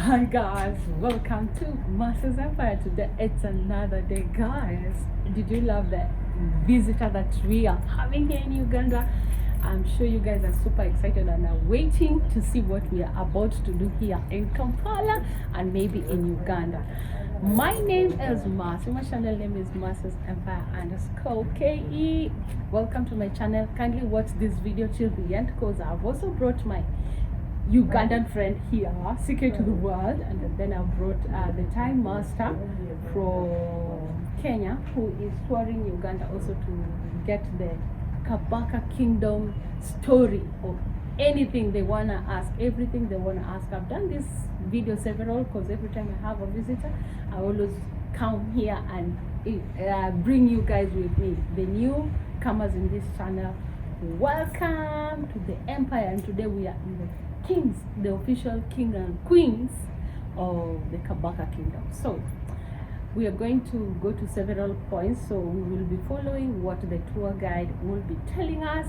Hi guys, welcome to Masters Empire. Today it's another day, guys. Did you love the visitor that we are having here in Uganda? I'm sure you guys are super excited and are waiting to see what we are about to do here in Kampala and maybe in Uganda. My name is Masi. My channel name is Masters Empire _KE. Welcome to my channel. Kindly watch this video till the end because I've also brought my Ugandan friend here, secret to the world, and then I brought the Time Master from Kenya, who is touring Uganda also to get the Kabaka Kingdom story or anything they wanna ask, everything they wanna ask. I've done this video several because every time I have a visitor, I always come here and bring you guys with me, the newcomers in this channel. Welcome to the Empire, and today we are in the kings, the official king and queens of the Kabaka Kingdom. So we are going to go to several points, so we will be following what the tour guide will be telling us.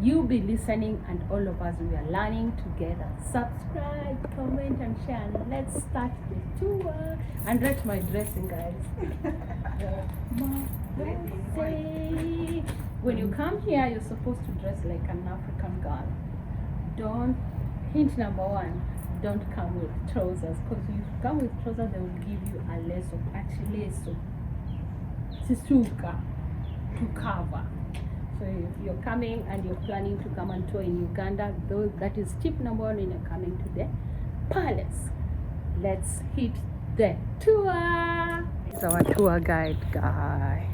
You'll be listening, and all of us, we are learning together. Subscribe, comment and share, and let's start the tour. And rate my dressing, guys. When you come here, you're supposed to dress like an African girl. Don't Hint number one, don't come with trousers, because if you come with trousers, they will give you a leso, achileso, sisuka, to cover. So if you're coming and you're planning to come and tour in Uganda, that is tip number one when you're coming to the palace. Let's hit the tour. It's our tour guide guy.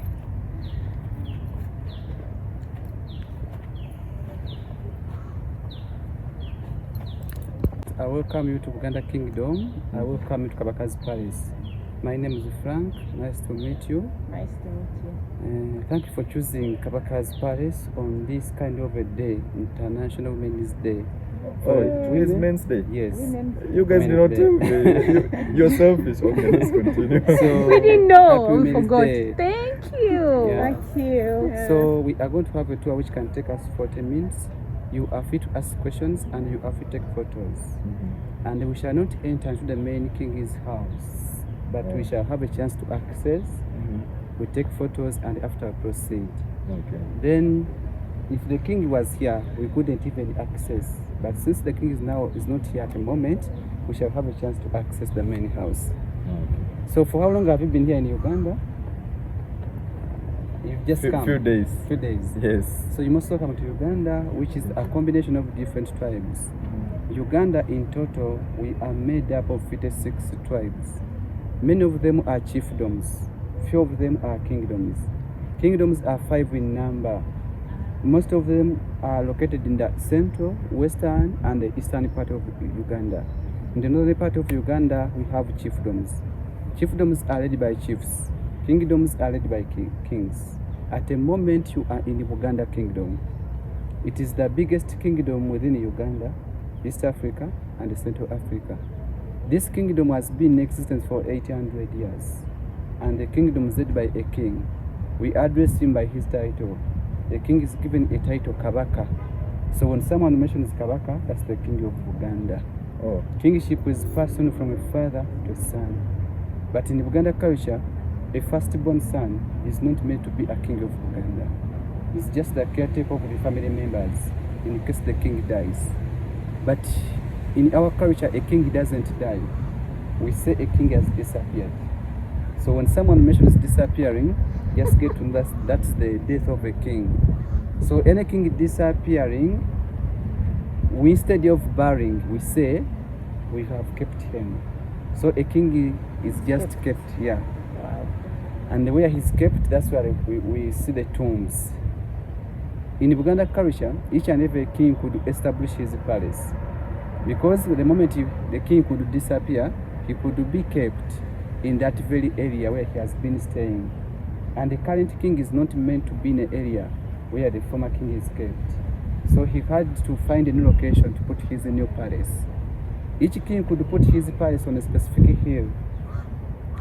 I welcome you to Buganda Kingdom. I welcome you to Kabaka's Palace. My name is Frank. Nice to meet you. Nice to meet you. Thank you for choosing Kabaka's Palace on this kind of a day, International Men's Day. Oh, it is Men's Day? Yes. You guys did not tell me. You're selfish. Okay, let's continue. So, we didn't know. We forgot. Day. Thank you. Yeah. Thank you. So we are going to have a tour which can take us 40 minutes. You are free to ask questions and you are free to take photos. And we shall not enter into the main king's house, but we shall have a chance to access. We take photos and after proceed. Okay. Then, if the king was here, we couldn't even access. But since the king is not here at the moment, we shall have a chance to access the main house. Okay. So, for how long have you been here in Uganda? You've just come. Few days. Few days. Yes. So you must welcome to Uganda, which is a combination of different tribes. Uganda in total, we are made up of 56 tribes. Many of them are chiefdoms. Few of them are kingdoms. Kingdoms are 5 in number. Most of them are located in the central, western, and the eastern part of Uganda. In the northern part of Uganda, we have chiefdoms. Chiefdoms are led by chiefs. Kingdoms are led by kings. At the moment, you are in the Buganda Kingdom. It is the biggest kingdom within Uganda, East Africa, and Central Africa. This kingdom has been in existence for 800 years, and the kingdom is led by a king. We address him by his title. The king is given a title, Kabaka. So when someone mentions Kabaka, that's the king of Buganda. Oh. Kingship is passed on from a father to a son. But in Buganda culture, a firstborn son is not meant to be a king of Uganda. He's just the caretaker of the family members in case the king dies. But in our culture, a king doesn't die. We say a king has disappeared. So when someone mentions disappearing, just get to know that's the death of a king. So any king disappearing, we instead of burying, we say we have kept him. So a king is just kept here. And where he's kept, that's where we see the tombs. In Buganda culture, each and every king could establish his palace. Because the moment the king could disappear, he could be kept in that very area where he has been staying. And the current king is not meant to be in an area where the former king is kept. So he had to find a new location to put his new palace. Each king could put his palace on a specific hill.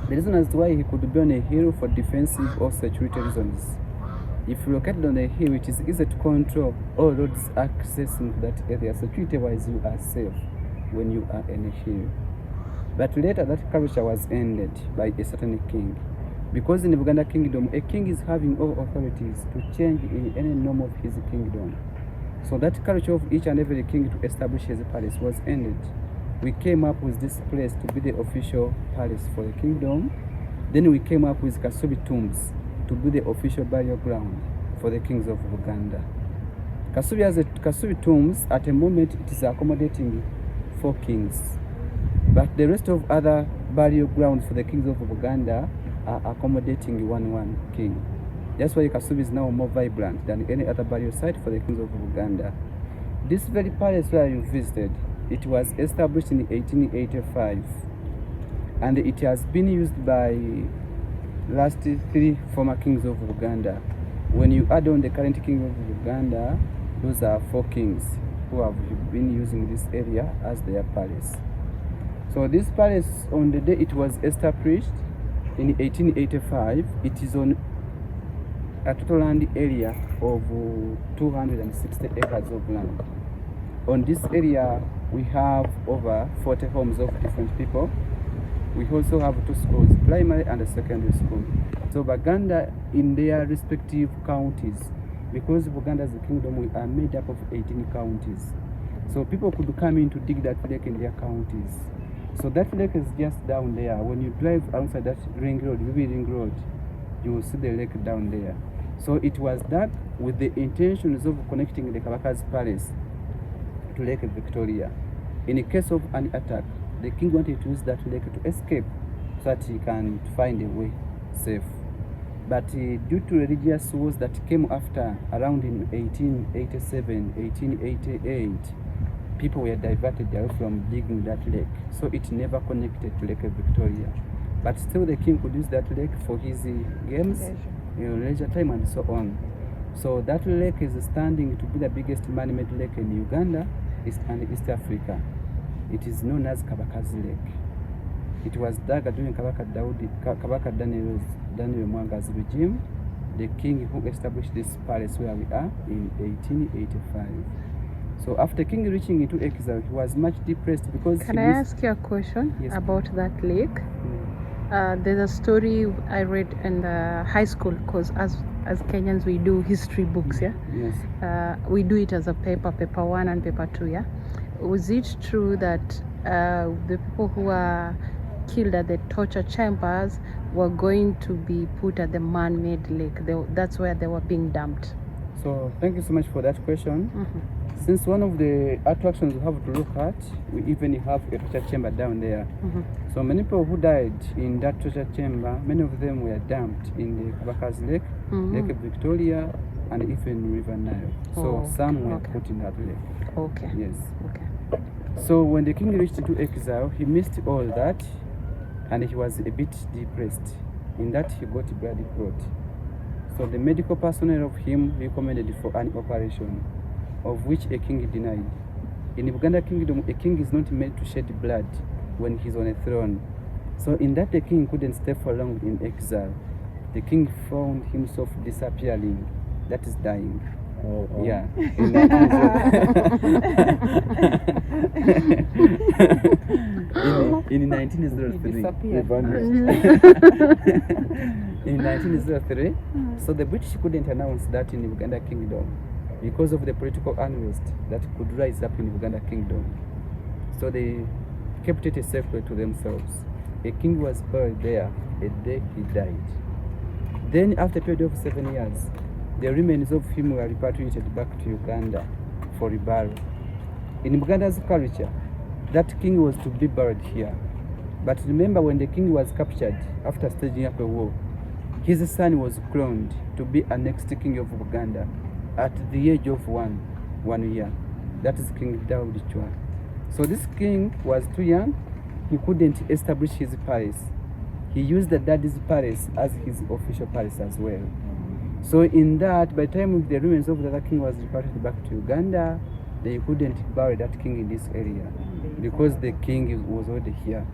The reason as to why he could be on a hill for defensive or security reasons. If you located on a hill, it is easy to control all roads accessing that area. Security-wise, you are safe when you are in a hill. But later that culture was ended by a certain king. Because in the Buganda Kingdom, a king is having all authorities to change in any norm of his kingdom. So that culture of each and every king to establish his palace was ended. We came up with this place to be the official palace for the kingdom. Then we came up with Kasubi tombs to be the official burial ground for the kings of Uganda. Kasubi tombs, at the moment, it is accommodating 4 kings. But the rest of other burial grounds for the kings of Uganda are accommodating one king. That's why Kasubi is now more vibrant than any other burial site for the kings of Uganda. This very palace where you visited, it was established in 1885, and it has been used by last 3 former kings of Uganda. When you add on the current king of Uganda, those are 4 kings who have been using this area as their palace. So this palace, on the day it was established in 1885, it is on a total land area of 260 acres of land. On this area, we have over 40 homes of different people. We also have 2 schools, primary and secondary school. So Buganda, in their respective counties, because Buganda as a kingdom, we are made up of 18 counties. So people could come in to dig that lake in their counties. So that lake is just down there. When you drive outside that ring road, ring road, you will see the lake down there. So it was dug with the intentions of connecting the Kabaka's palace to Lake Victoria. In the case of an attack, the king wanted to use that lake to escape so that he can find a way safe. But due to religious wars that came after, around in 1887, 1888, people were diverted away from digging that lake. So it never connected to Lake Victoria. But still the king could use that lake for his games, leisure time and so on. So that lake is standing to be the biggest man-made lake in Uganda and East Africa. It is known as Kabaka's Lake. It was dug during Kabaka Daniel Mwanga's regime, the king who established this palace where we are in 1885. So after king reaching into exile, he was much depressed because... Can I ask you a question about that lake? There's a story I read in the high school, because as Kenyans we do history books, yeah? Yes. We do it as a paper 1 and paper 2, yeah? Was it true that the people who were killed at the torture chambers were going to be put at the man-made lake? That's where they were being dumped. So thank you so much for that question. Since one of the attractions we have to look at, we even have a torture chamber down there. So many people who died in that torture chamber, many of them were dumped in the Kabaka's Lake, Lake Victoria, and even River Nile. So some were put in that lake. Okay. Yes. Okay. So when the king reached into exile, he missed all that, and he was a bit depressed. In that, he got blood clot. So the medical personnel of him recommended for an operation, of which a king denied. In the Buganda Kingdom, a king is not made to shed blood when he's on a throne. So in that, the king couldn't stay for long in exile. The king found himself disappearing, that is dying. Yeah. In 1903. In 1903, so the British couldn't announce that in the Uganda Kingdom because of the political unrest that could rise up in the Uganda Kingdom. So they kept it a secret to themselves. A king was buried there, a day he died. Then after a period of 7 years, the remains of him were repatriated back to Uganda for reburial. In Uganda's culture, that king was to be buried here. But remember, when the king was captured after staging up a war, his son was crowned to be a next king of Uganda at the age of one year. That is King Daud Chwa. So this king was too young. He couldn't establish his palace. He used the daddy's palace as his official palace as well. So in that, by the time the remains of the other king was repatriated back to Uganda, they couldn't bury that king in this area because the king was already here.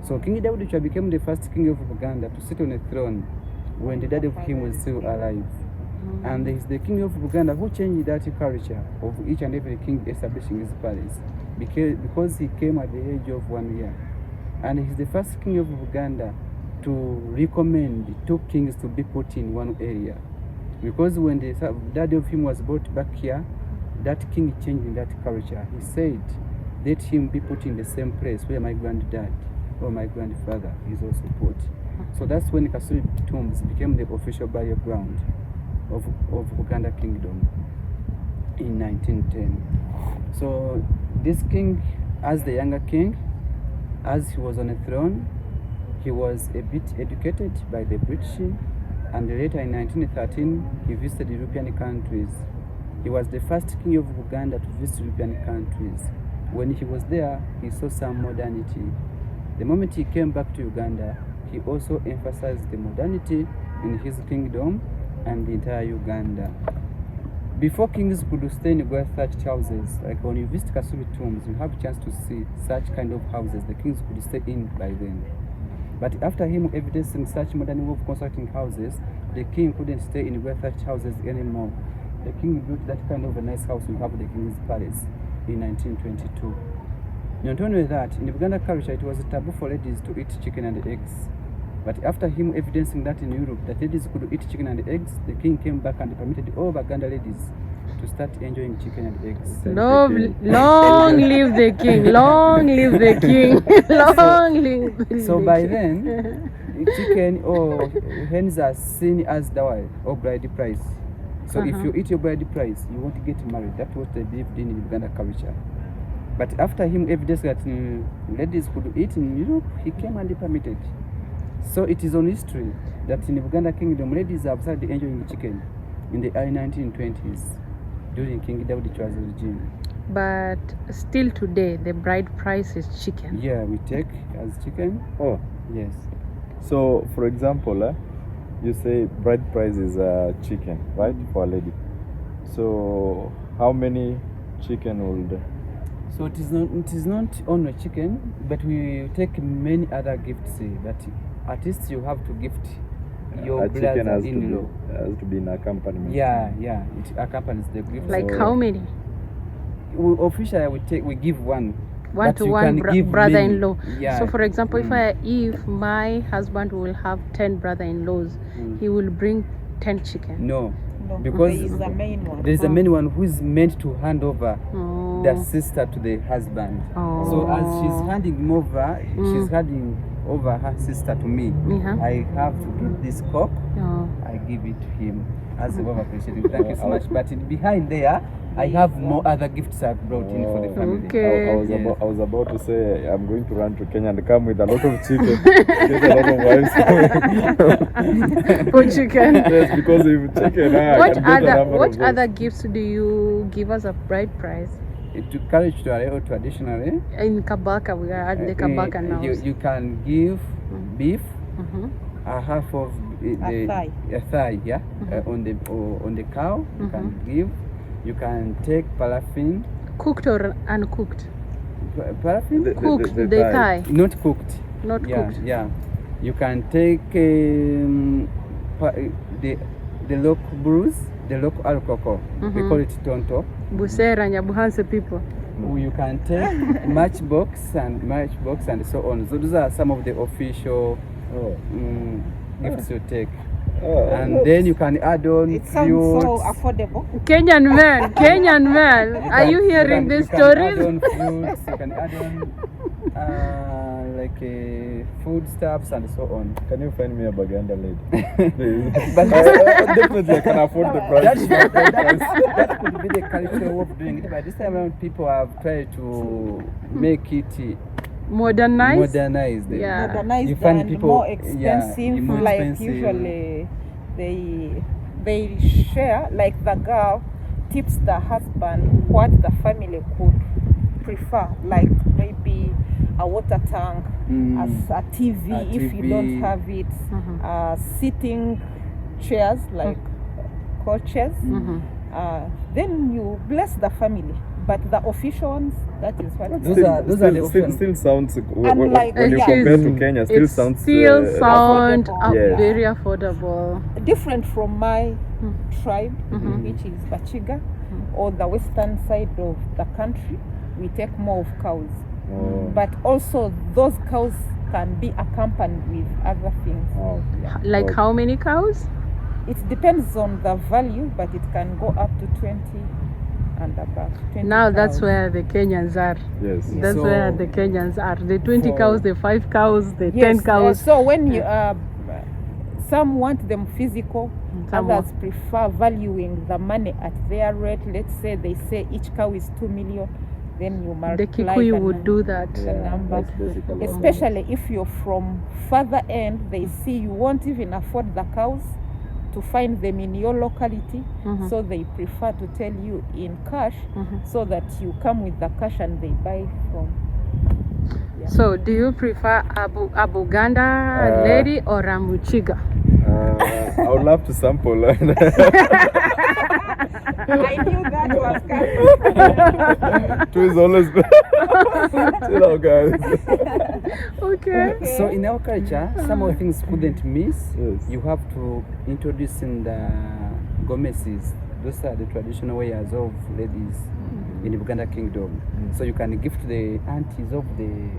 So King Daud Chwa became the first king of Uganda to sit on a throne when the daddy of him was still alive. And he's the king of Uganda who changed that culture of each and every king establishing his palace because he came at the age of 1 year. and he's the first king of Uganda to recommend 2 kings to be put in one area. Because when the dad of him was brought back here, that king changed in that culture. He said, let him be put in the same place where my granddad or my grandfather is also put. So that's when Kasuri tombs became the official burial ground of Buganda Kingdom in 1910. So this king, as the younger king, as he was on a throne, he was a bit educated by the British, and later in 1913 he visited European countries. He was the first king of Uganda to visit European countries. When he was there, he saw some modernity. The moment he came back to Uganda, he also emphasized the modernity in his kingdom and the entire Uganda. Before kings could stay in well-thatched houses, like when you visit Kasuri tombs, you have a chance to see such kind of houses the kings could stay in by then. But after him evidencing such modern way of constructing houses, the king couldn't stay in well-thatched houses anymore. The king built that kind of a nice house we have the King's Palace in 1922. Not only that, in Uganda culture, it was a taboo for ladies to eat chicken and eggs. But after him evidencing that in Europe, that ladies could eat chicken and eggs, the king came back and permitted all Baganda ladies to start enjoying chicken and eggs. Long live the king, long live the king, long live the king. So by then, chicken or hens are seen as dowry or bride price. So if you eat your bride price, you won't get married. That's what they believed in Uganda culture. But after him evidence that ladies could eat in Europe, he came and permitted. So it is on history that in the Buganda Kingdom, ladies have started enjoying chicken in the early 1920s during King Daudi Chwa's regime. But still today, the bride price is chicken. Yeah, we take as chicken. Oh, Yes. so for example, you say bride price is chicken, right, for a lady. So how many chicken would? So it is not only chicken, but we take many other gifts that at least you have to gift your A chicken has to, brother-in-law. has to be in accompaniment. Yeah, it accompanies the gift. Like So- how many? Officially, we give one. One but to you one can give brother-in-law. many. Yeah. So for example, if my husband will have 10 brother-in-laws, he will bring 10 chicken. No, No, because there is a main one. there is a main one who is meant to hand over Oh. the sister to the husband. Oh. So as she's handing over, she's handing over her sister to me. Uh-huh. I have to give this cup. Oh. I give it to him as a way of appreciating. Thank you so much. But behind there, I have more other gifts I've brought in for the family. Okay. I was about to say I'm going to run to Kenya and come with a lot of chicken. Get a lot of wives. For chicken. Yes, because if chicken, I What can get a other number what of those. other gifts do you give us a bride price? To carry or traditionally, In Kabaka, we are at the Kabaka now. you can give beef, Mhm. a half of thigh. a thigh, yeah, on the cow. You can give. You can take paraffin. Cooked or uncooked? Paraffin? Cooked, the thigh. thigh, Not cooked. not Yeah, cooked. yeah. You can take the local brews, the local alcohol. We call it tonto. Busera, Nyabuhanse people. You can take matchbox and so on. So those are some of the official gifts you take. And then you can add on It sounds fruits. so affordable. Kenyan man, are you hearing these You can add stories? on fruits, you can add on like foodstuffs and so on. Can you find me a Buganda lady? Please. But Definitely I can afford the price. that could be the cultural way of doing it. But this time around, people have tried to make it Modernized? modernized. Yeah. Modernized You find and people- more yeah, expensive. more Like expensive. usually they share, like the girl tips the husband what the family could prefer, like maybe a water tank, as a TV A if you TV. don't have it, sitting chairs like coaches. Then you bless the family, but the official ones, that is what Those are the options. Still sounds Unlike- when you yeah. compare to Kenya, still It sounds still sound affordable. Yes. very affordable. different from my tribe, which is Bachiga, or the western side of the country. We take more of cows. Oh. But also those cows can be accompanied with other things. Oh. Like Okay. how many cows? It depends on the value, but it can go up to 20 and above. 20 Now that's cows. where the Kenyans are. Yes. That's So, where the Kenyans are. The 20 for- cows, the 5 cows, the 10 Yes, cows. so when you some want them physical, Some others prefer valuing the money at their rate. Let's say they say each cow is 2 million, then you The multiply Kikuyu would do that. the number. That's basically Especially if you're from further end, they see you won't even afford the cows to find them in your locality, Mhm. so they prefer to tell you in cash, Mhm. so that you come with the cash and they buy from. Yeah. So, do you prefer a Buganda lady or a Muchiga? I would love to sample. I knew that was coming. Two is always good. Chill out, guys. Okay. So in our culture, some of the things couldn't miss. Yes. You have to introduce in the gomeses. Those are the traditional wares of ladies in the Buganda Kingdom. So you can gift the aunties of the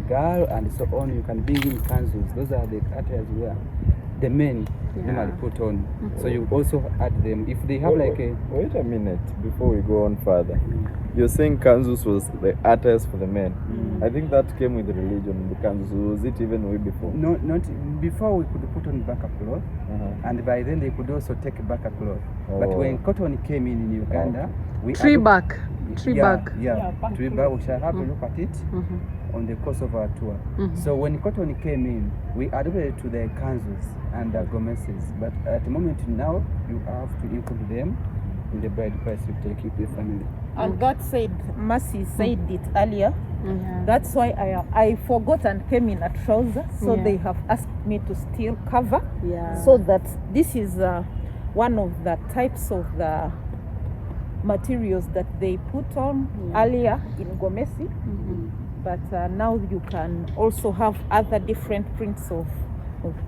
girl and so on. You can bring in kanzus. Those are the attires where the men normally put on. So you also add them if they have like a. Wait a minute before we go on further. You're saying kanzus was the attires for the men. I think that came with the religion. The kanzus, was it even way before? No, not before we could put on baka cloth, and by then they could also take baka cloth. But when cotton came in Uganda, we Tree added- bark. Tree bark. Yeah, bark tree bark. We shall have a look at it on the course of our tour. So when cotton came in, we adapted it to the kanzus and the gomeses. But at the moment now, you have to include them in the bride price you take it to the family. And that said, Mercy said it earlier. Yeah. That's why I forgot and came in a trouser. So Yeah. they have asked me to still cover. Yeah. So that this is one of the types of the materials that they put on earlier in Gomesi. But now you can also have other different prints of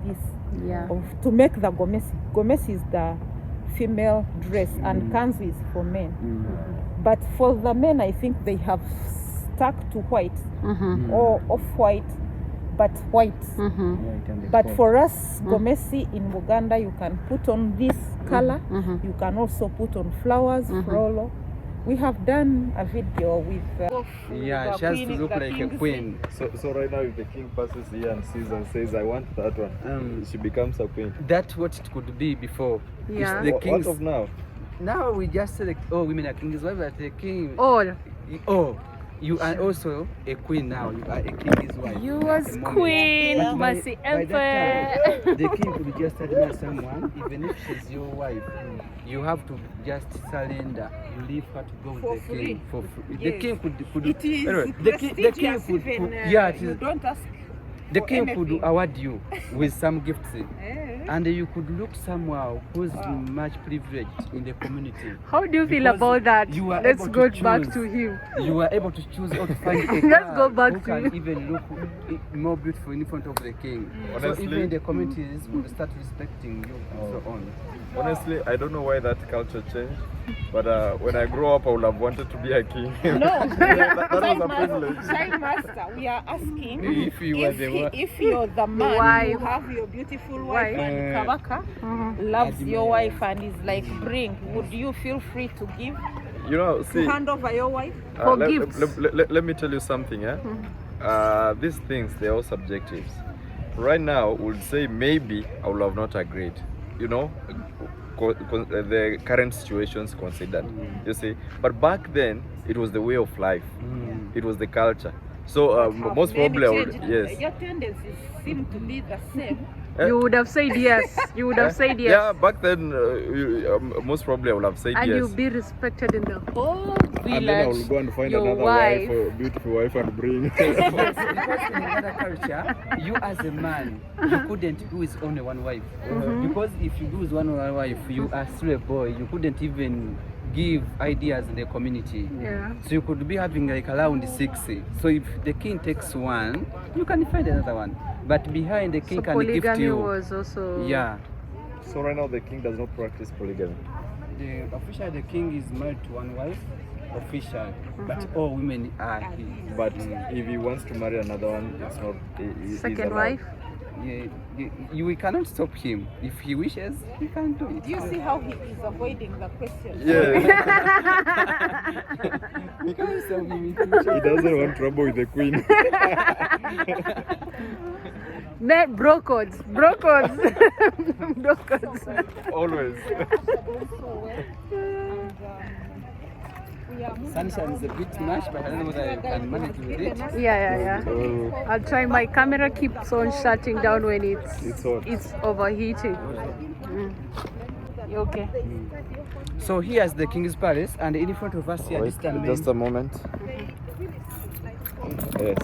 this. Yeah. To make the Gomesi. Gomesi is the female dress and kanzu is for men. But for the men, I think they have stuck to white or off-white, but white. Right, and the But coat. for us, Gomesi in Uganda, you can put on this color. You can also put on flowers, frollo. We have done a video with Yeah, she has to look like a queen. So right now, if the king passes here and sees and says, "I want that one," she becomes a queen. That's what it could be before. It's Yeah. the What kings. of now? Now we just say, women are kings. Why but the king? Or You are also a queen now. You are a king's wife. you at was the moment. queen, But Mercy by that Emperor. time, the king could just admire someone, even if she's your wife. You have to just surrender. You leave her to go with For the free. king for free. The Yes. king could. It is anyway, the king prestigious could. even, Yeah, it you is. don't ask The for king could anything. award you with some gifts. Eh. And you could look someone who's much privileged in the community. How do you feel Because about that? you are Let's able go to back choose. to him. You are able to choose or to find a Let's girl go back who to can you. even look more beautiful in front of the king. So Honestly- even the communities will start respecting you and so on. Honestly, I don't know why that culture changed, but when I grow up, I would have wanted to be a king. No, that was a privilege. Time master, we are asking If you were the one. if you're the man wife. you have your beautiful wife Wife. and Kabaka loves your wife and is like, bring, would you feel free to give, You know, see, hand over your wife? For let, gifts. let me tell you something. These things, they're all subjectives. Right now, would say maybe I would have not agreed. You know, the current situations considered. You see, but back then it was the way of life. It was the culture. So most probably, I would, yes. Your tendencies seem to be the same. You would have said yes. You would have said yes. Yeah, back then, most probably I would have said And yes. you'll be respected in the whole And then I will village. go and find Your another wife. wife, a beautiful wife, and bring. Because in another culture, you as a man, you couldn't do with only one wife. Because if you do with one wife, you are still a boy. You couldn't even give ideas in the community. Yeah. So you could be having like around 60. So if the king takes one, you can find another one. But behind the king So can gift polygamy you. was also. Yeah. So right now the king does not practice polygamy. Officially the king is married to one wife, official, but all women are his. But if he wants to marry another one, it's not. He's Second allowed. wife. Yeah, we cannot stop him. If he wishes, he can do it. Do you see how he is avoiding the question? Yeah. We can't stop him if he He wishes. doesn't want trouble with the queen. Bro codes. Bro codes. Bro codes. Always. Sunshine is a bit much, but I don't know whether I can manage with it. Yeah. Oh, I'll try. My camera keeps on shutting down when it's hot. it's overheating. You okay? So here's the King's Palace, and in front of us here, Wait, this is the main. just a moment. Yes.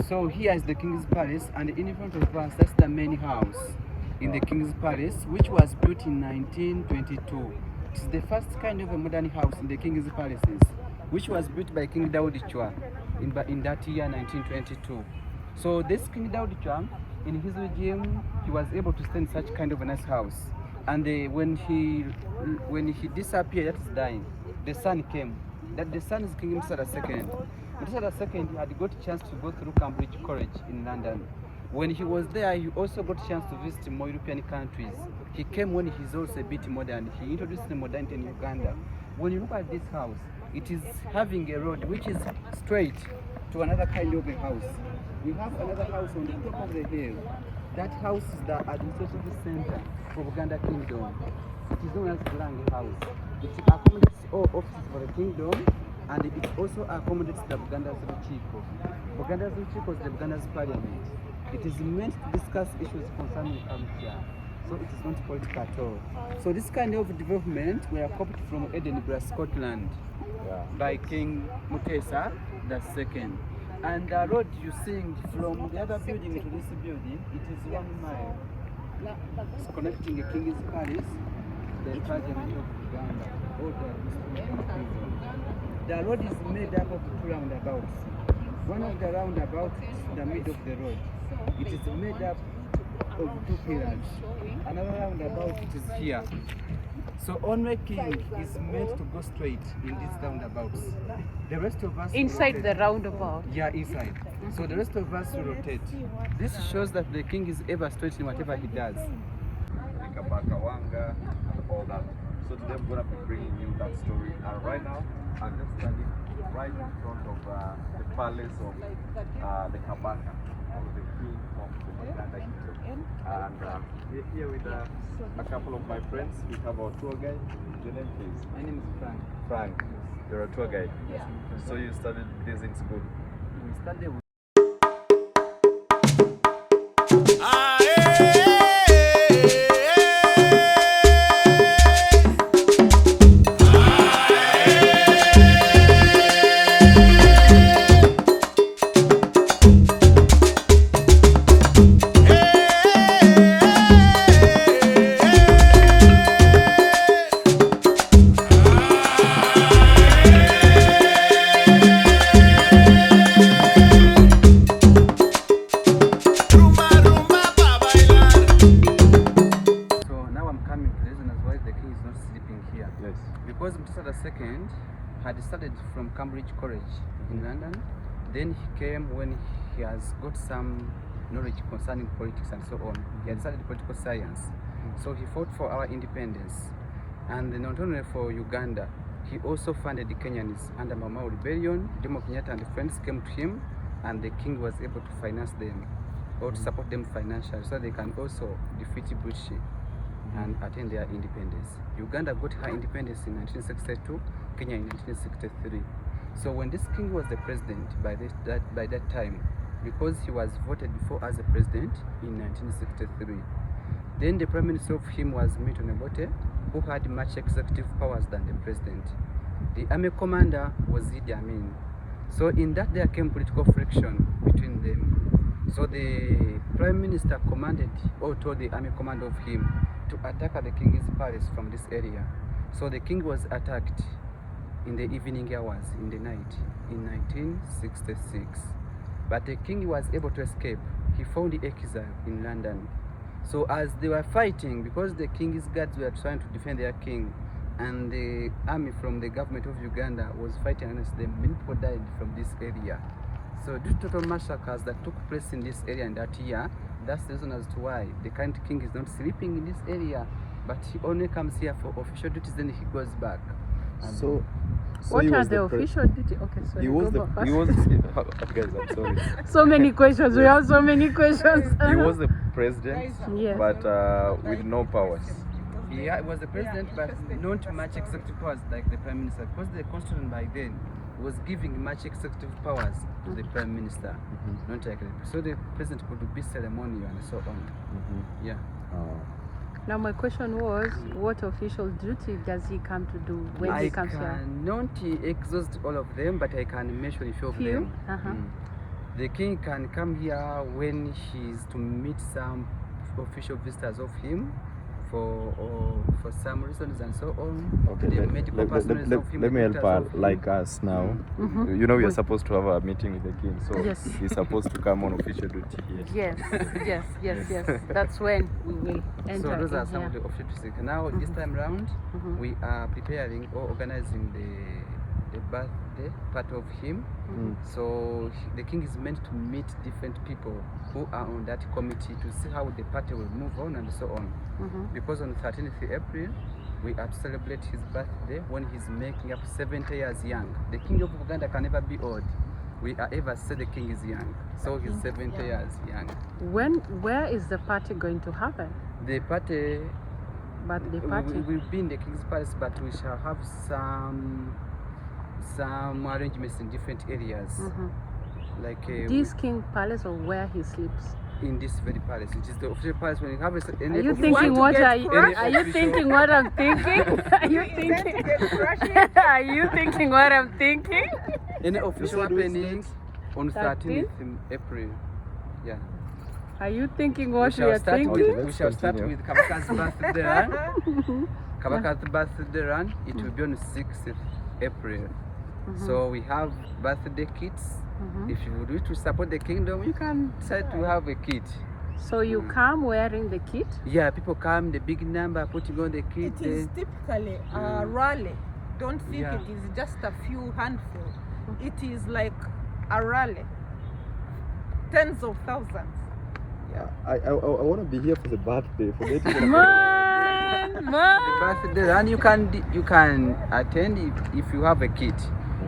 So here is the King's Palace, and in front of us, that's the main house in the King's Palace, which was built in 1922. It's the first kind of a modern house in the King's Palaces, which was built by King Daudi Chwa in that year, 1922. So this King Daudi Chwa, in his regime, he was able to stand such kind of a nice house. And when he disappeared, that is dying, the son came. That the son is King Msada II. Msada II had got a chance to go through Cambridge College in London. When he was there, he also got a chance to visit more European countries. He came when he's also a bit modern. He introduced the modernity in Uganda. When you look at this house, it is having a road which is straight to another kind of a house. We have another house on the top of the hill. That house is the administrative center for Buganda Kingdom. It is known as Blange House. It accommodates all offices for the kingdom, and it also accommodates the Buganda's Ruchiko. Buganda's Ruchiko is the Buganda's parliament. It is meant to discuss issues concerning culture, so it is not political at all. So this kind of development were copied from Edinburgh, Scotland, by King Mutesa II. And the road you see from the other building to this building, it is 1 mile. It's connecting the King's Palace, the Parliament of Uganda, all the Kingdom. The road is made up of 2 roundabouts. One of the roundabouts is the middle of the road. It is made up of 2 pillars. Another roundabout it is here. So only King is meant to go straight in these roundabouts. The rest of us Inside rotate. the roundabout. Yeah, inside. So the rest of us will rotate. This shows that the king is ever straight in whatever he does. Kabaka Wanga and all that. So today I'm gonna be bringing you that story. And right now, I'm just standing right in front of the palace of the Kabaka, or the king of the Buganda Kingdom. And we're here with a couple of my friends. We have our tour guide. Your name, please? My name is Frank. Frank. You're a tour guide. So you studied this in school. We started with because Mutesa II had studied from Cambridge College in London. Then he came when he has got some knowledge concerning politics and so on. He had studied political science. So he fought for our independence. And not only for Uganda, he also funded the Kenyans under Mau Rebellion. Jomo Kenyatta and friends came to him, and the king was able to finance them or to support them financially so they can also defeat British and attain their independence. Uganda got her independence in 1962, Kenya in 1963. So when this king was the president by that time, because he was voted before as a president in 1963, then the prime minister of him was Milton Obote, who had much executive powers than the president. The army commander was Idi Amin. So in that there came political friction between them. So the prime minister commanded or told the army commander of him to attack the king's palace from this area. So the king was attacked in the evening hours, in the night, in 1966. But the king was able to escape. He found exile in London. So as they were fighting, because the king's guards were trying to defend their king, and the army from the government of Uganda was fighting against them. Many people died from this area. So due to total massacres that took place in this area and that year, that's the reason as to why the current king is not sleeping in this area, but he only comes here for official duties, then he goes back. And So What he are was the official duty? Okay, sorry. He was go the back. He was guys, I'm sorry. So many questions. We have so many questions. He was the president, Yes. but with no powers. Yeah, he was the president, but not much executive powers like the prime minister, because the constitution by then was giving much executive powers to the prime minister, not like so the president could be ceremonial and so on. Yeah. Now my question was, what official duty does he come to do when he comes here? I cannot exhaust all of them, but I can mention a few of Few? them. Uh-huh. The king can come here when he's to meet some official visitors of him for some reasons and so on. Okay, The medical personnel of him, let me the help doctors out of him. like us now. You know, we are supposed to have a meeting with the king, so Yes. he's supposed to come on official duty here. Yes. That's when we will enter. So those are in some of here. the official duties. Now this time round, we are preparing or organizing the birthday part of him. So the king is meant to meet different people who are on that committee to see how the party will move on and so on. Because on 13th April, we are to celebrate his birthday when he's making up 70 years young. The king of Uganda can never be old. We are ever say the king is young. So he's 70 years young. Where is the party going to happen? The party But the we party. will be in the king's palace, but we shall have some arrangements in different areas. Like This king palace or where he sleeps? in this very palace, which is the official palace. When you have Are you thinking what are you thinking what I'm thinking? Are you thinking? Are you thinking what I'm thinking? any official said which happening on 13th April? Yeah. Are you thinking what we shall are start thinking? Okay, with, we let's shall start continue. with Kabaka's birthday run. Kabaka's birthday run. It will be on 6th April. So we have birthday kits. If you would wish to support the kingdom, you can decide to have a kit. So you come wearing the kit? Yeah, people come, the big number, putting on the kit. It is typically a rally. Don't think Yeah. it is just a few handful. It is like a rally. Tens of thousands. I want to be here for the birthday. Forget it. Man. The birthday run you can attend if you have a kit.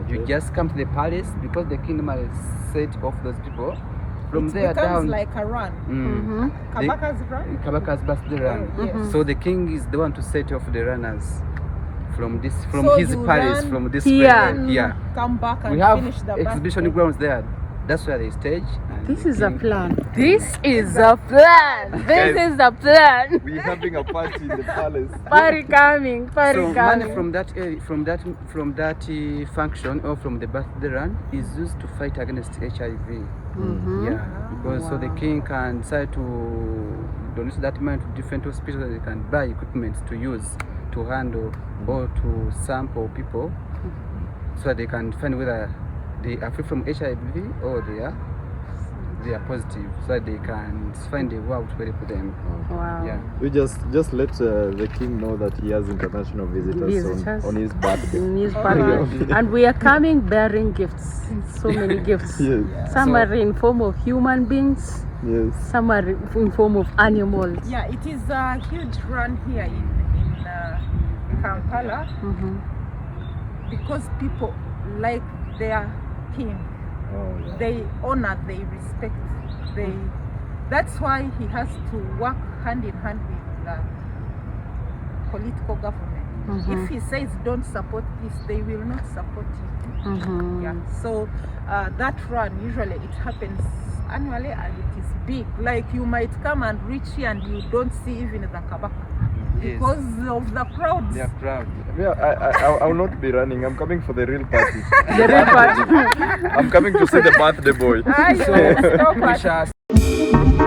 You Okay. just come to the palace because the kingdom has set off those people. From It there becomes down. like a run. Kabaka's run. Kabaka's birthday run. Yes. So the king is the one to set off the runners from So his you palace, run from this here. square here. Come back and We have finish the exhibition birthday. grounds there. That's where they stage. And This the is a king- plan. This is a plan. This Guys. is a plan. We're having a party in the palace. Party coming. Party So money coming. from that area, from that function or from the birthday run is used to fight against HIV. Yeah, because so the king can decide to donate that money to different hospitals that they can buy equipment to use to handle or to sample people, so that they can find whether they are free from HIV or they are positive, so that they can find a way out to help them. Wow. Yeah. We just let the king know that he has international visitors on his birthday. In his There party. you go. And we are coming bearing gifts. So many gifts. Yes. Some So- are in form of human beings. Yes. Some are in form of animals. Yeah, it is a huge run here in Kampala because people like their king. Oh, yeah. They honor, they respect, that's why he has to work hand in hand with the political government. If he says don't support this, they will not support it. Yeah. So that run usually it happens annually and it is big. Like you might come and reach here and you don't see even the Kabaka Yes. because of the crowds. They are proud. Yeah, I will not be running. I'm coming for the real party. The real party. I'm coming to see the birthday boy. Stop We it. shall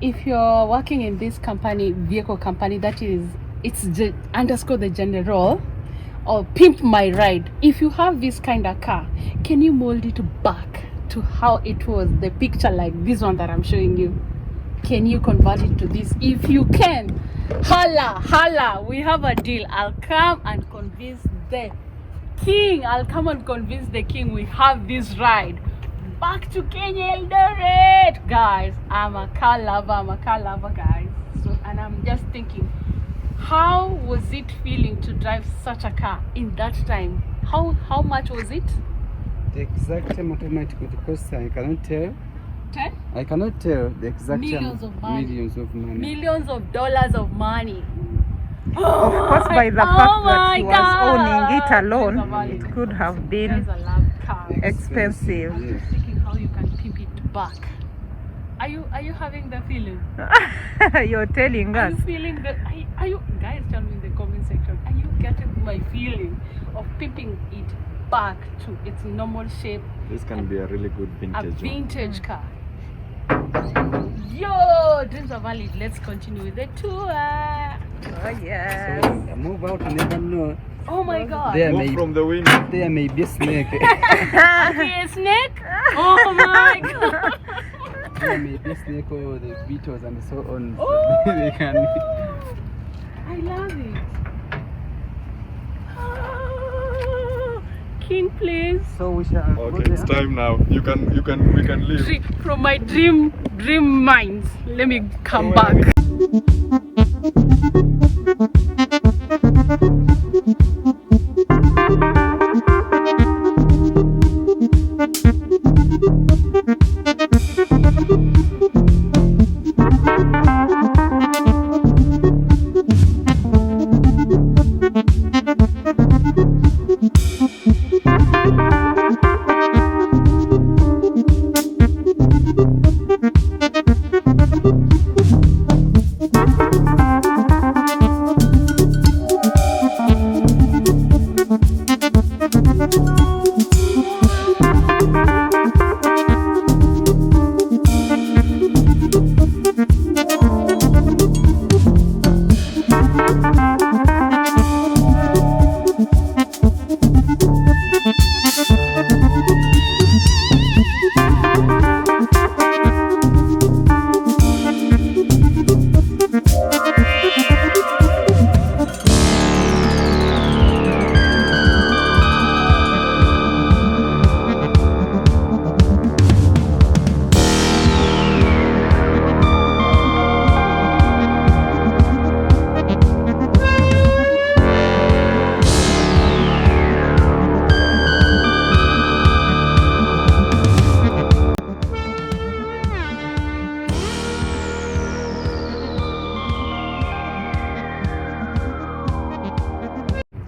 if you're working in this company, vehicle company, that is, it's underscore the general or pimp my ride. If you have this kind of car, can you mold it back to how it was, the picture like this one that I'm showing you? Can you convert it to this? If you can, holla, we have a deal. I'll come and convince the king. We have this ride back to Kenya, Eldoret. Guys, I'm a car lover, guys. So, and I'm just thinking, how was it feeling to drive such a car in that time? How much was it? The exact amount of money it cost, I cannot tell. 10? I cannot tell the exact Millions of money. Millions of dollars of money. Of course, by the fact that he was God. owning it alone, Valid. it could have You been guys love cars. expensive. I'm just thinking how you can pimp it back. Are you having the feeling? You're telling Are us. you feeling that? Are you guys, tell me in the comment section? Are you getting my feeling of pimping it back to its normal shape? This can be a really good A vintage one. vintage car. Yo, dreams are valid. Let's continue with the tour. Oh yeah. So move out, you never know. Oh my God. There Move may from the window. there may be a snake. A snake? Oh my God. There may be a snake or the beetles and so on. Oh So they can. I love it. Ah, King, please. So we shall go Okay, it's there. time now. We can leave. From my dream minds. Let me come back.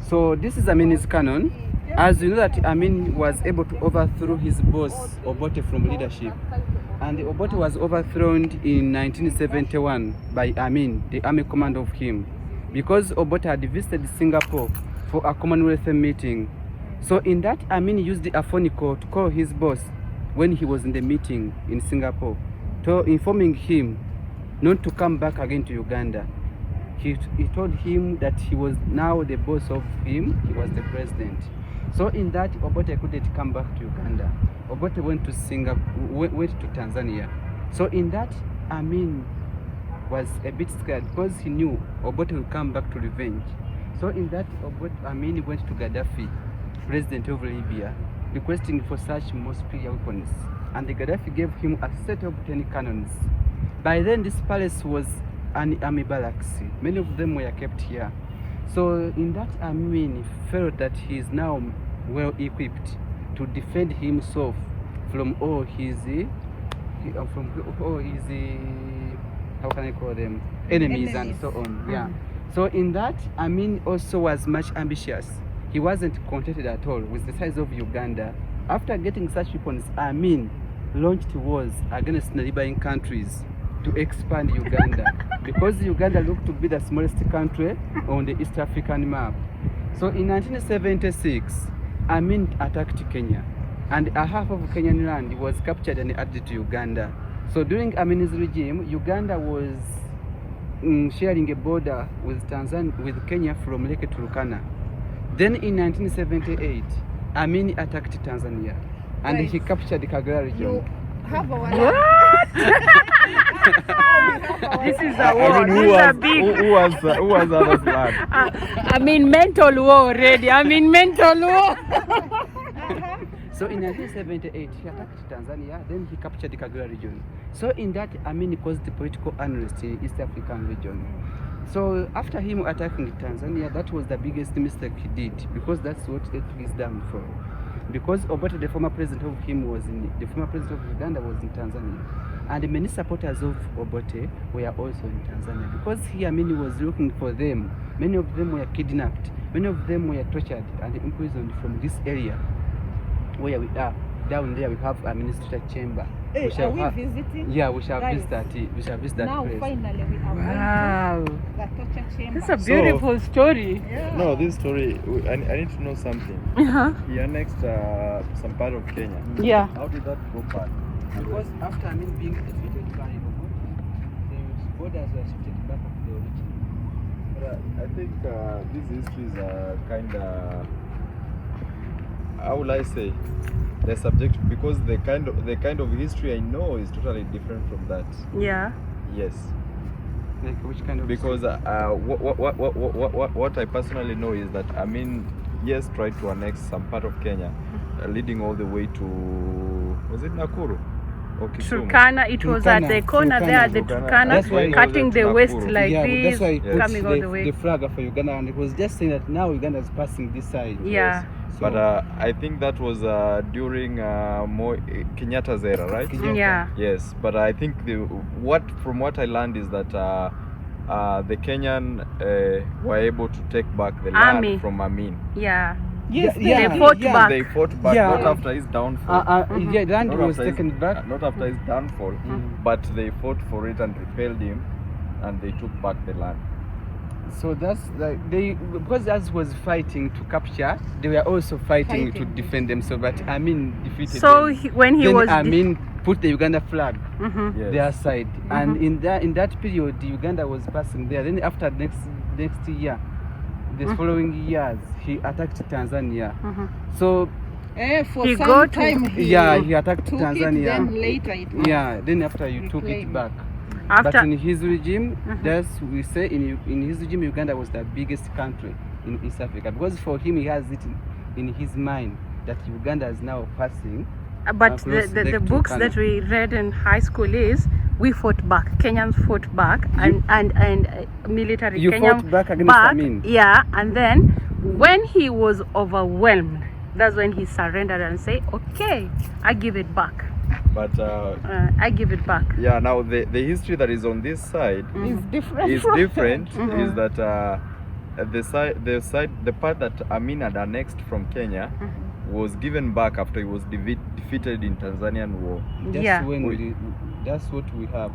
So this is Amin's canon. As you know that Amin was able to overthrow his boss Obote from leadership, and Obote was overthrown in 1971 by Amin, the army commander of him, because Obote had visited Singapore for a Commonwealth meeting. So in that, Amin used a phone call to call his boss when he was in the meeting in Singapore, to informing him not to come back again to Uganda. He told him that he was now the boss of him, he was the president. So in that, Obote couldn't come back to Uganda. Obote went to went to Tanzania. So in that, Amin was a bit scared because he knew Obote would come back to revenge. So in that, Amin went to Gaddafi, president of Libya, requesting for such more superior weapons. And the Gaddafi gave him a set of 10 cannons. By then, this palace was an army barracks. Many of them were kept here. So in that, Amin felt that he is now well equipped to defend himself from all his how can I call them, enemies and so on. Yeah. So in that, Amin also was much ambitious. He wasn't contented at all with the size of Uganda. After getting such weapons, Amin launched wars against neighboring countries to expand Uganda, because Uganda looked to be the smallest country on the East African map. So in 1976, Amin attacked Kenya, and a half of Kenyan land was captured and added to Uganda. So during Amin's regime, Uganda was sharing a border with Kenya from Lake Turkana. Then in 1978, Amin attacked Tanzania and Right. he captured the Kagera region. You have our This is a I war. mean, This is a big. who was other's land? I mean, mental war already. I mean, mental war. So in 1978, he attacked Tanzania, then he captured the Kagera region. So in that, Amin caused the political unrest in East African region. So after him attacking Tanzania, that was the biggest mistake he did, because that's what led to his downfall. Because Obote, the former president of Uganda, was in Tanzania, and many supporters of Obote were also in Tanzania. Because he, Amin, was looking for them. Many of them were kidnapped. Many of them were tortured and imprisoned from this area where we are. Down there we have a minister chamber. Hey, shall are we have- visiting? Yeah, we shall Guys, visit that. We shall visit that Now place. finally we are Wow. going to the torture chamber. That's a beautiful story. Yeah. No, this story, I need to know something. Uh-huh. He annexed some part of Kenya. Yeah. How did that go bad? Because after Amin being defeated by Obote, the borders were shifted back to the origin. But I think these histories are kind of, how will I say, they're subjective, because the kind of history I know is totally different from that. Yeah. Yes, Like which kind of? because what I personally know is that yes, tried to annex some part of Kenya, leading all the way to, was it Nakuru or Kisumu? Turkana, it was at the corner there at the Turkana. That's why Turkana, it cutting was the at west Nakuru. like yeah, this, that's why he put coming all the way. the flag for Uganda, and it was just saying that now Uganda is passing this side. Yeah. So, But I think that was during Kenyatta's era, right? Kenyatta. Yeah. Yes, but I think from what I learned is that the Kenyan were able to take back the Army. land from Amin. Yeah. Yes, Yeah, They fought yeah. back. They fought back, Yeah. not after his downfall. Yeah, the land Not was after his- taken back. Not after his downfall, but they fought for it and repelled him, and they took back the land. So that's like because as was fighting to capture, they were also fighting to defend themselves. But Amin defeated So them. when he then was Amin put the Uganda flag Mhm. Yes. their side, and in that period, Uganda was passing there. Then after next year, the following years, he attacked Tanzania. So For He some got- time he he attacked took Tanzania. it, then later it was Yeah, then after you took it reclaimed. back. after But in his regime, that's we say in his regime, Uganda was the biggest country in East Africa, because for him he has it in his mind that Uganda is now passing. but across the Lake books Turkana. that we read in high school is we fought back. Kenyans fought back and military You Kenyan fought back against Amin. Yeah, and then when he was overwhelmed, that's when he surrendered and said, "Okay, I give it back. But I give it back." yeah, now the history that is on this side is different. is from different. Is that the part that Amin had annexed from Kenya was given back after he was defeated in Tanzanian war. That's Yeah. when that's what we have.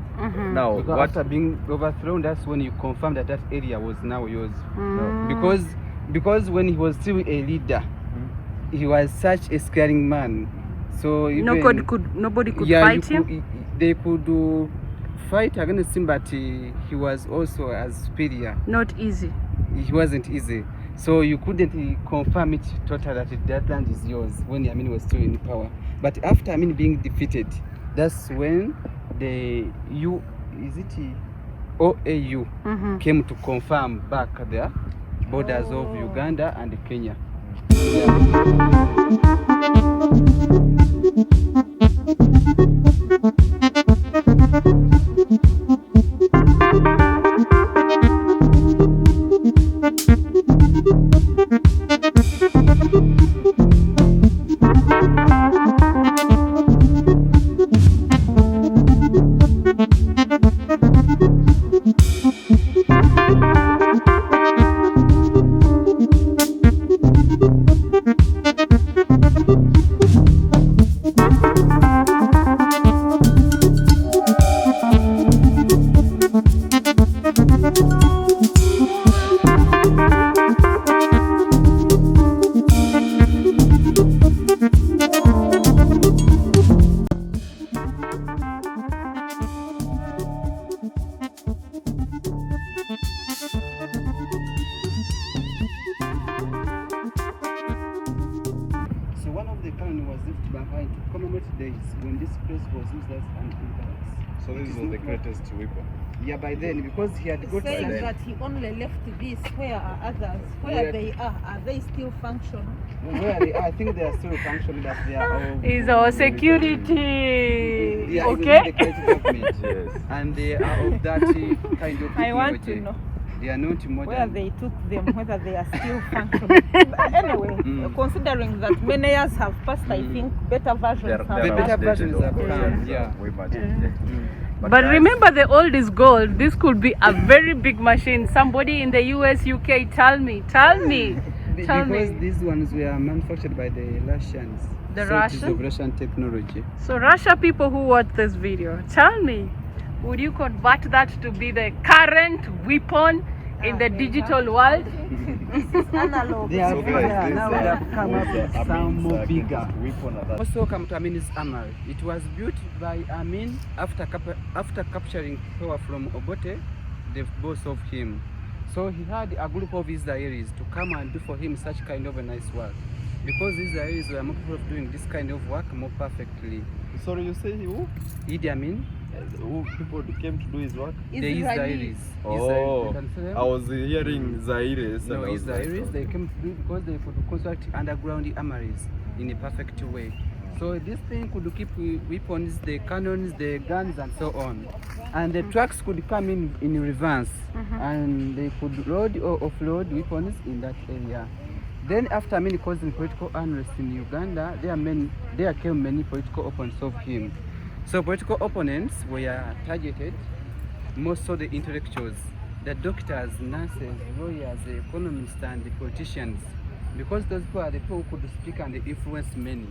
Now, Because what after being overthrown, that's when you confirm that area was now yours. Mm. Because when he was still a leader, he was such a scaring man. So nobody could fight him. They could fight against him, but he was also as superior. Not easy. It wasn't easy. So you couldn't confirm it totally that land is yours when Amin was still in power. But after Amin being defeated, that's when the OAU came to confirm back the borders of Uganda and Kenya. to commemorate days when this place was used as an embarrass. So this It is was the not greatest weapon. Yeah, by then, because he had got Saying then. that he only left this. Where are others? Where they are they still functional? where they are, I think they are still functioning, but they are all. Is our security They are okay? even the creative government. Yes. And they are of that kind of I want to technology. know They are not modern. where they took them, whether they are still functional. But anyway, considering that many years have passed, I think better versions have The better passed. versions have come, yeah. yeah. Way much outdated. But guys, remember, the old is gold. This could be a very big machine. Somebody in the US, UK, tell me. Tell Because me. these ones were manufactured by the Russians. The So it is Russian? of Russian technology. So Russia people who watch this video, tell me, would you convert that to be the current weapon in the digital world? Analog. They are So bigger. guys, this Now they have come up with some more bigger. greatest weapon at that. Also come to Amin's armor. It was built by Amin after capturing power from Obote, the boss of him. So he had a group of Israelis to come and do for him such kind of a nice work. Because Israelis were more capable of doing this kind of work more perfectly. Sorry, you say who? Idi Amin, Who people came to do his work? the Israelis. Israelis. Oh, Israel, you can say them? I was hearing Zaires. No, and I was like, Israelis, they came to do it because they could construct underground armories in a perfect way. So this thing could keep weapons, the cannons, the guns, and so on. And the trucks could come in reverse, and they could load or offload weapons in that area. Then after many causing political unrest in Uganda, there came many political opponents of him. So political opponents were targeted, most of the intellectuals, the doctors, nurses, lawyers, the economists, and the politicians, because those people are the people who could speak and influence many.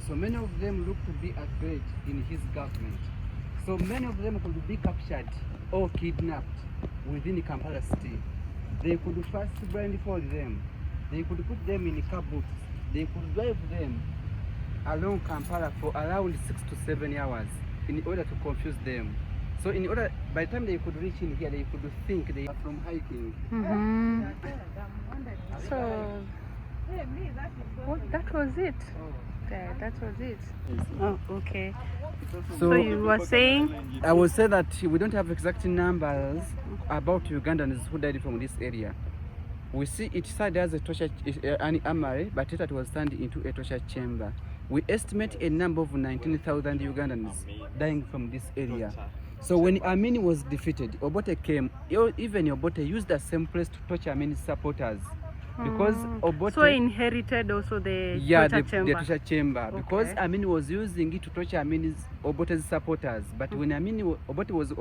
So many of them looked to be a threat in his government. So many of them could be captured or kidnapped within Kampala city. They could first blindfold them. They could put them in car boots. They could drive them along Kampala for around 6 to 7 hours in order to confuse them. So by the time they could reach in here, they could think they are from hiking. So that was it. Yeah, that was it. Oh, okay. So you were saying? I will say that we don't have exact numbers about Ugandans who died from this area. We see each side has a torture, an armory, but it was turned into a torture chamber. We estimate a number of 19,000 Ugandans dying from this area. So when Amin was defeated, Obote came. Even Obote used the same place to torture Amin's supporters. Because Obote... So inherited also the torture chamber. The torture chamber. Okay. Because Amin was using it to torture Obote's supporters. But when Amin was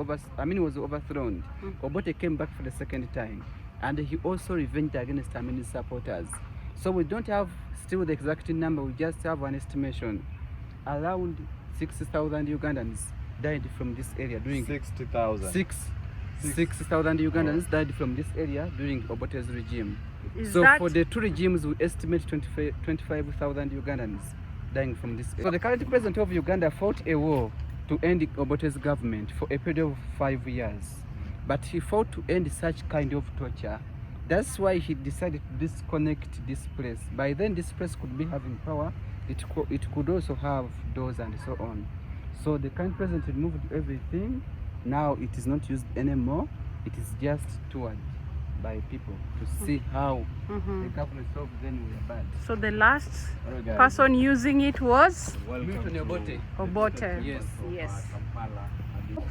overthrown, Obote came back for the second time. And he also revenged against Amin's supporters. So we don't have still the exact number, we just have an estimation. Around 60,000 Ugandans died from this area during 60,000. 6,000 Ugandans died from this area during Obote's regime. Is So that for the two regimes, we estimate 25,000 Ugandans dying from this area. So the current president of Uganda fought a war to end Obote's government for a period of 5 years. But he fought to end such kind of torture. That's why he decided to disconnect this place. By then, this place could be having power. It could also have doors and so on. So the current president removed everything. Now it is not used anymore. It is just toured by people to see how the government of then were bad. so the last person using it was Milton Obote. Obote? Yes. Yes.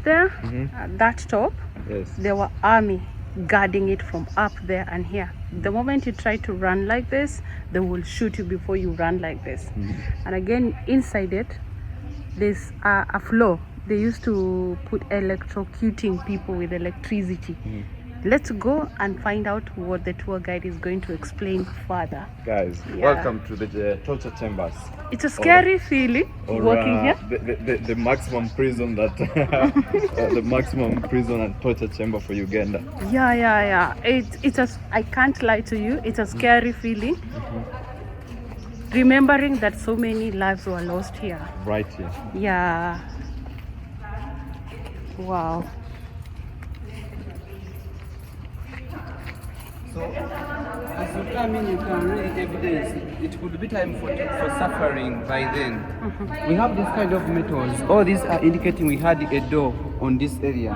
There, at that top, Yes. there were army guarding it from up there and here. The moment you try to run like this, they will shoot you before you run like this. And again, inside it, there's a floor. They used to put electrocuting people with electricity. Let's go and find out what the tour guide is going to explain further. Guys, Yeah. welcome to the torture chambers. It's a scary feeling walking here. The maximum prison that the maximum prison and torture chamber for Uganda. Yeah. It's a, I can't lie to you, it's a scary feeling. Remembering that so many lives were lost here. Right here. Yeah. Wow. So you come in, you can read evidence. It could be time for suffering by then. We have this kind of metals. All these are indicating we had a door on this area.